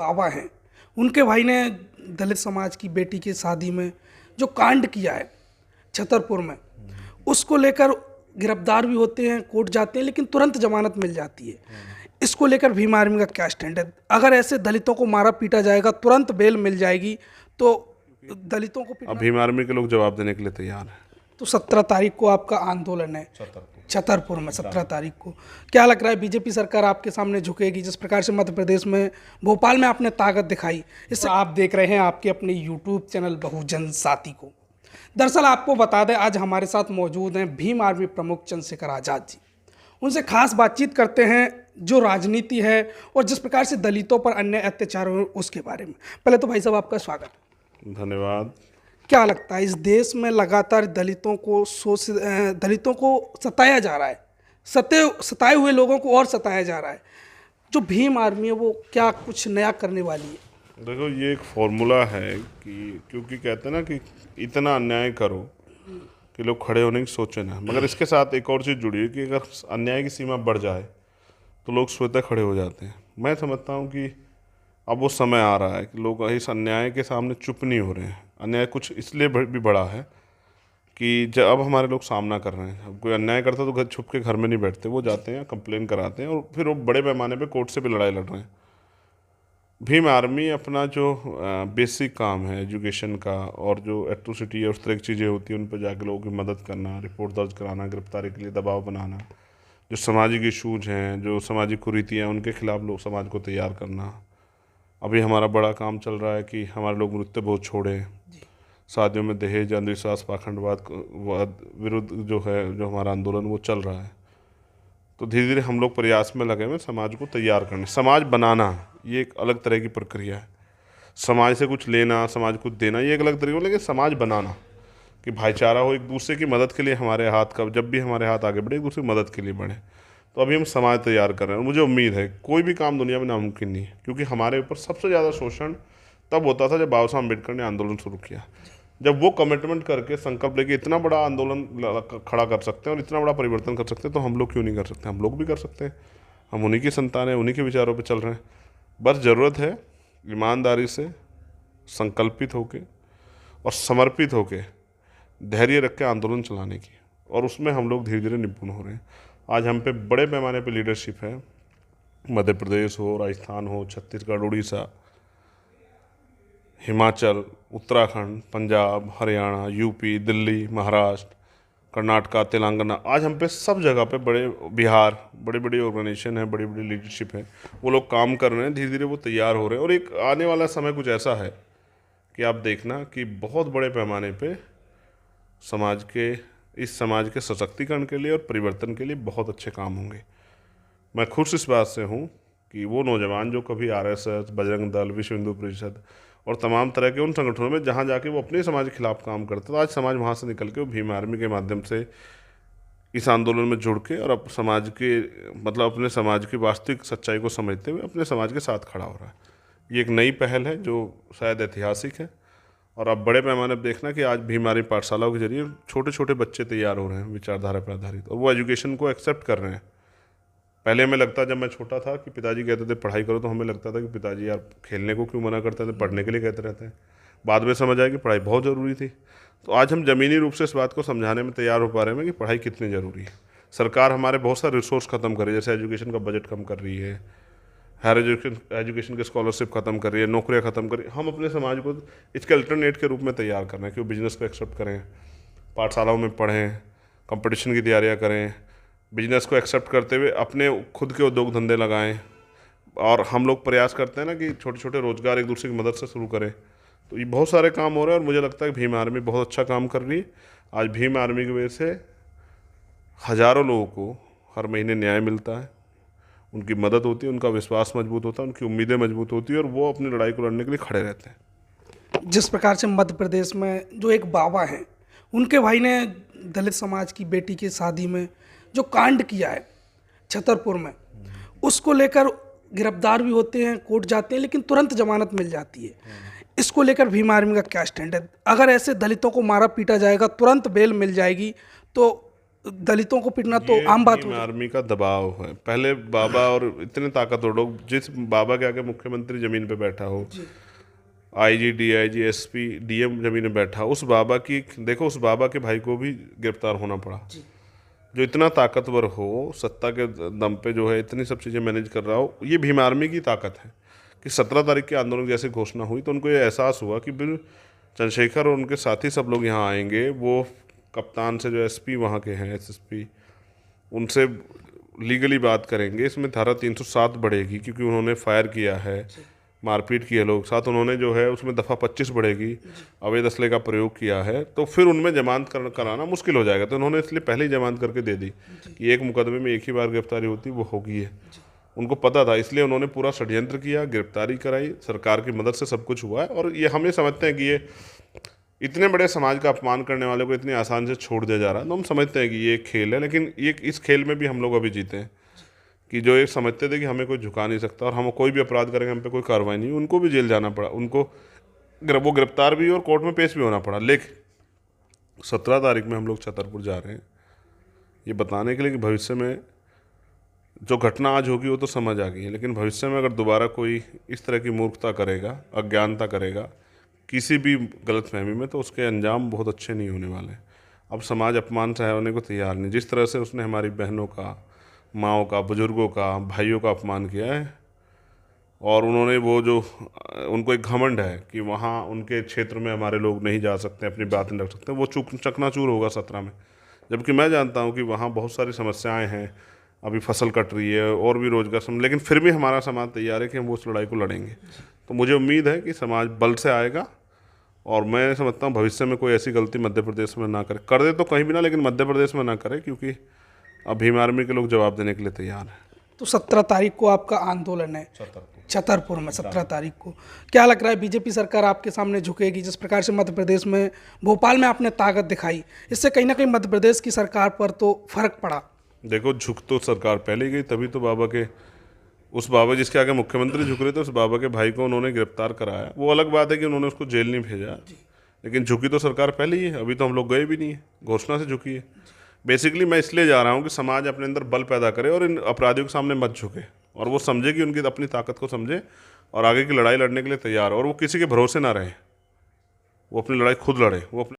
बाबा हैं, उनके भाई ने दलित समाज की बेटी की शादी में जो कांड किया है छतरपुर में, उसको लेकर गिरफ्तार भी होते हैं, कोर्ट जाते हैं, लेकिन तुरंत जमानत मिल जाती है। इसको लेकर भीम आर्मी का क्या स्टैंड है? अगर ऐसे दलितों को मारा पीटा जाएगा, तुरंत बेल मिल जाएगी, तो दलितों को अब पीटना, भीम आर्मी के लोग जवाब देने के लिए तैयार हैं। तो 17 तारीख को आपका आंदोलन है छतरपुर में, 17 तारीख को। क्या लग रहा है बीजेपी सरकार आपके सामने झुकेगी? जिस प्रकार से मध्य प्रदेश में, भोपाल में आपने ताकत दिखाई, इससे आप देख रहे हैं आपके अपने यूट्यूब चैनल बहुजन साथी को। दरअसल आपको बता दें, आज हमारे साथ मौजूद हैं भीम आर्मी प्रमुख चंद्रशेखर आज़ाद जी। उनसे खास बातचीत करते हैं जो राजनीति है और जिस प्रकार से दलितों पर अन्य अत्याचार हुए उसके बारे में। पहले तो भाई साहब आपका स्वागत। धन्यवाद। क्या लगता है इस देश में लगातार दलितों को सताया जा रहा है, सताए हुए लोगों को और सताया जा रहा है, जो भीम आर्मी है वो क्या कुछ नया करने वाली है? देखो, ये एक फॉर्मूला है कि क्योंकि कहते हैं ना कि इतना अन्याय करो कि लोग खड़े होने की सोचें ना, मगर इसके साथ एक और चीज़ जुड़ी है कि अगर अन्याय की सीमा बढ़ जाए तो लोग स्वतः खड़े हो जाते हैं। मैं समझता हूँ कि अब वो समय आ रहा है कि लोग इस अन्याय के सामने चुप नहीं हो रहे हैं। अन्याय कुछ इसलिए भी बड़ा है कि जब अब हमारे लोग सामना कर रहे हैं। अब कोई अन्याय करता तो घर छुप के घर में नहीं बैठते, वो जाते हैं, कंप्लेन कराते हैं और फिर वो बड़े पैमाने पे कोर्ट से भी लड़ाई लड़ रहे हैं। भीम आर्मी अपना जो बेसिक काम है एजुकेशन का, और जो एट्रोसिटी है उस तरह की चीज़ें होती हैं उन पर जाकर लोगों की मदद करना, रिपोर्ट दर्ज कराना, गिरफ्तारी के लिए दबाव बनाना, जो सामाजिक इशूज हैं, जो सामाजिक कुरीतियाँ हैं, उनके खिलाफ लोग समाज को तैयार करना। अभी हमारा बड़ा काम चल रहा है कि हमारे लोग मृत्यु बोझ छोड़ें, शादियों में दहेज, अंधविश्वास, पाखंडवाद विरुद्ध जो है जो हमारा आंदोलन वो चल रहा है। तो धीरे धीरे हम लोग प्रयास में लगे हुए समाज को तैयार करने। समाज बनाना ये एक अलग तरह की प्रक्रिया है। समाज से कुछ लेना, समाज को देना, ये एक अलग तरीका है, लेकिन समाज बनाना कि भाईचारा हो, एक दूसरे की मदद के लिए हमारे हाथ का, जब भी हमारे हाथ आगे बढ़े एक दूसरे की मदद के लिए बढ़े। तो अभी हम समाज तैयार कर रहे हैं और मुझे उम्मीद है कोई भी काम दुनिया में नामुमकिन नहीं है, क्योंकि हमारे ऊपर सबसे ज़्यादा शोषण तब होता था जब बाबा साहब अम्बेडकर ने आंदोलन शुरू किया। जब वो कमिटमेंट करके संकल्प लेके इतना बड़ा आंदोलन खड़ा कर सकते हैं और इतना बड़ा परिवर्तन कर सकते हैं, तो हम लोग क्यों नहीं कर सकते? हम लोग भी कर सकते हैं। हम उन्हीं की संतान हैं, उन्हीं के विचारों पे चल रहे हैं। बस ज़रूरत है ईमानदारी से संकल्पित होके और समर्पित होके धैर्य रख के आंदोलन चलाने की, और उसमें हम लोग धीरे धीरे निपुण हो रहे हैं। आज हम पे बड़े पैमाने पे लीडरशिप है। मध्य प्रदेश हो, राजस्थान हो, छत्तीसगढ़, उड़ीसा, हिमाचल, उत्तराखंड, पंजाब, हरियाणा, यूपी, दिल्ली, महाराष्ट्र, कर्नाटका, तेलंगाना, आज हम पे सब जगह पे बड़े, बिहार, बड़ी बड़ी ऑर्गेनाइजेशन है, बड़ी बड़ी लीडरशिप है, वो लोग काम कर रहे हैं। धीरे धीरे वो तैयार हो रहे हैं और एक आने वाला समय कुछ ऐसा है कि आप देखना कि बहुत बड़े पैमाने पे इस समाज के सशक्तिकरण के लिए और परिवर्तन के लिए बहुत अच्छे काम होंगे। मैं खुश इस बात से हूँ कि वो नौजवान जो कभी आरएसएस, बजरंग दल, विश्व हिंदू परिषद और तमाम तरह के उन संगठनों में जहाँ जाके वो अपने समाज के खिलाफ काम करते, तो आज समाज वहाँ से निकल के वो भीम आर्मी के माध्यम से इस आंदोलन में जुड़ के और अपने समाज की वास्तविक सच्चाई को समझते हुए अपने समाज के साथ खड़ा हो रहा है। ये एक नई पहल है जो शायद ऐतिहासिक है। और अब बड़े पैमाने पर देखना कि आज भीम आर्मी पाठशालाओं के जरिए छोटे छोटे बच्चे तैयार हो रहे हैं विचारधारा पर आधारित, और वो एजुकेशन को एक्सेप्ट कर रहे हैं। पहले हमें लगता, जब मैं छोटा था, कि पिताजी कहते थे पढ़ाई करो, तो हमें लगता था कि पिताजी यार खेलने को क्यों मना करते थे, पढ़ने के लिए कहते रहते हैं। बाद में समझ आया कि पढ़ाई बहुत ज़रूरी थी। तो आज हम ज़मीनी रूप से इस बात को समझाने में तैयार हो पा रहे हैं कि पढ़ाई कितनी ज़रूरी है। सरकार हमारे बहुत सारे रिसोर्स ख़त्म कर रही है, जैसे एजुकेशन का बजट कम कर रही है, हायर एजुकेशन के स्कॉलरशिप ख़त्म कर रही है, नौकरियाँ ख़त्म कर रही है। हम अपने समाज को इसके अल्टरनेट के रूप में तैयार कर रहे हैं कि वो बिज़नेस को एक्सेप्ट करें, पाठशालाओं में पढ़ें, कंपटीशन की तैयारियाँ करें, बिजनेस को एक्सेप्ट करते हुए अपने खुद के उद्योग धंधे लगाएं। और हम लोग प्रयास करते हैं ना कि छोटे छोटे रोजगार एक दूसरे की मदद से शुरू करें। तो ये बहुत सारे काम हो रहे हैं और मुझे लगता है कि भीम आर्मी बहुत अच्छा काम कर रही है। आज भीम आर्मी की वजह से हज़ारों लोगों को हर महीने न्याय मिलता है, उनकी मदद होती है, उनका विश्वास मजबूत होता है, उनकी उम्मीदें मजबूत होती है और वो अपनी लड़ाई को लड़ने के लिए खड़े रहते हैं। जिस प्रकार से मध्य प्रदेश में जो एक बाबा हैं, उनके भाई ने दलित समाज की बेटी की शादी में जो कांड किया है छतरपुर में, उसको लेकर गिरफ्तार भी होते हैं, कोर्ट जाते हैं, लेकिन तुरंत जमानत मिल जाती है। इसको लेकर भीम आर्मी का क्या स्टैंड है? अगर ऐसे दलितों को मारा पीटा जाएगा, तुरंत बेल मिल जाएगी, तो दलितों को पीटना तो ये आम बात हो भीम जाए। आर्मी का दबाव है। पहले बाबा और इतने ताकतवर लोग, जिस बाबा के आगे मुख्यमंत्री जमीन पे बैठा हो, आईजी डीआईजी एसपी डीएम जमीन में बैठा, उस बाबा की देखो, उस बाबा के भाई को भी गिरफ्तार होना पड़ा। जो इतना ताकतवर हो, सत्ता के दम पे जो है इतनी सब चीज़ें मैनेज कर रहा हो, ये भीम आर्मी की ताकत है। कि 17 तारीख के आंदोलन जैसे घोषणा हुई तो उनको ये एहसास हुआ कि बिल चंद्रशेखर और उनके साथी सब लोग यहाँ आएंगे। वो कप्तान से जो एसपी वहाँ के हैं, एसएसपी, उनसे लीगली बात करेंगे। इसमें धारा 307 बढ़ेगी क्योंकि उन्होंने फायर किया है, मारपीट की है लोग साथ, उन्होंने जो है उसमें दफ़ा 25 बढ़ेगी, अवैध असले का प्रयोग किया है, तो फिर उनमें जमानत कराना मुश्किल हो जाएगा। तो उन्होंने इसलिए पहले ही जमानत करके दे दी कि एक मुकदमे में एक ही बार गिरफ्तारी होती, वो होगी है। उनको पता था, इसलिए उन्होंने पूरा षड्यंत्र किया, गिरफ्तारी कराई, सरकार की मदद से सब कुछ हुआ है। और ये हमें समझते हैं कि ये इतने बड़े समाज का अपमान करने वाले को इतनी आसान से छोड़ दिया जा रहा है, तो हम समझते हैं कि ये एक खेल है। लेकिन ये इस खेल में भी हम लोग अभी जीते हैं कि जो ये समझते थे कि हमें कोई झुका नहीं सकता और हम कोई भी अपराध करेंगे, हम पे कोई कार्रवाई नहीं, उनको भी जेल जाना पड़ा, उनको वो गिरफ्तार भी और कोर्ट में पेश भी होना पड़ा। लेकिन 17 तारीख में हम लोग छतरपुर जा रहे हैं ये बताने के लिए कि भविष्य में जो घटना आज होगी वो तो समझ आ गई है, लेकिन भविष्य में अगर दोबारा कोई इस तरह की मूर्खता करेगा, अज्ञानता करेगा किसी भी गलतफहमी में, तो उसके अंजाम बहुत अच्छे नहीं होने वाले। अब समाज अपमान सह होने को तैयार नहीं। जिस तरह से उसने हमारी बहनों का, माँओं का, बुजुर्गों का, भाइयों का अपमान किया है, और उन्होंने वो जो उनको एक घमंड है कि वहाँ उनके क्षेत्र में हमारे लोग नहीं जा सकते, अपनी बात नहीं रख सकते, वो चकनाचूर होगा 17 में। जबकि मैं जानता हूँ कि वहाँ बहुत सारी समस्याएं हैं, अभी फसल कट रही है और भी रोजगार लेकिन फिर भी हमारा समाज तैयार है कि हम वो उस लड़ाई को लड़ेंगे। तो मुझे उम्मीद है कि समाज बल से आएगा, और मैं समझता हूँ भविष्य में कोई ऐसी गलती मध्य प्रदेश में ना करे, कर दे तो कहीं भी ना, लेकिन मध्य प्रदेश में ना करे, क्योंकि अब भीम आर्मी के लोग जवाब देने के लिए तैयार हैं। तो 17 तारीख को आपका आंदोलन है छतरपुर में, 17 तारीख को। क्या लग रहा है बीजेपी सरकार आपके सामने झुकेगी? जिस प्रकार से मध्य प्रदेश में, भोपाल में आपने ताकत दिखाई, इससे कहीं ना कहीं मध्य प्रदेश की सरकार पर तो फर्क पड़ा। देखो, झुक तो सरकार पहले ही गई, तभी तो बाबा के, उस बाबा जिसके आगे मुख्यमंत्री झुक रहे थे, उस बाबा के भाई को उन्होंने गिरफ्तार कराया। वो अलग बात है कि उन्होंने उसको जेल नहीं भेजा, लेकिन झुकी तो सरकार पहले ही है। अभी तो हम लोग गए भी नहीं है, घोषणा से झुकी है। बेसिकली मैं इसलिए जा रहा हूँ कि समाज अपने अंदर बल पैदा करे और इन अपराधियों के सामने मत झुके, और वो समझे कि उनकी अपनी ताकत को समझे और आगे की लड़ाई लड़ने के लिए तैयार हो, और वो किसी के भरोसे ना रहे, वो अपनी लड़ाई खुद लड़े, वो अपने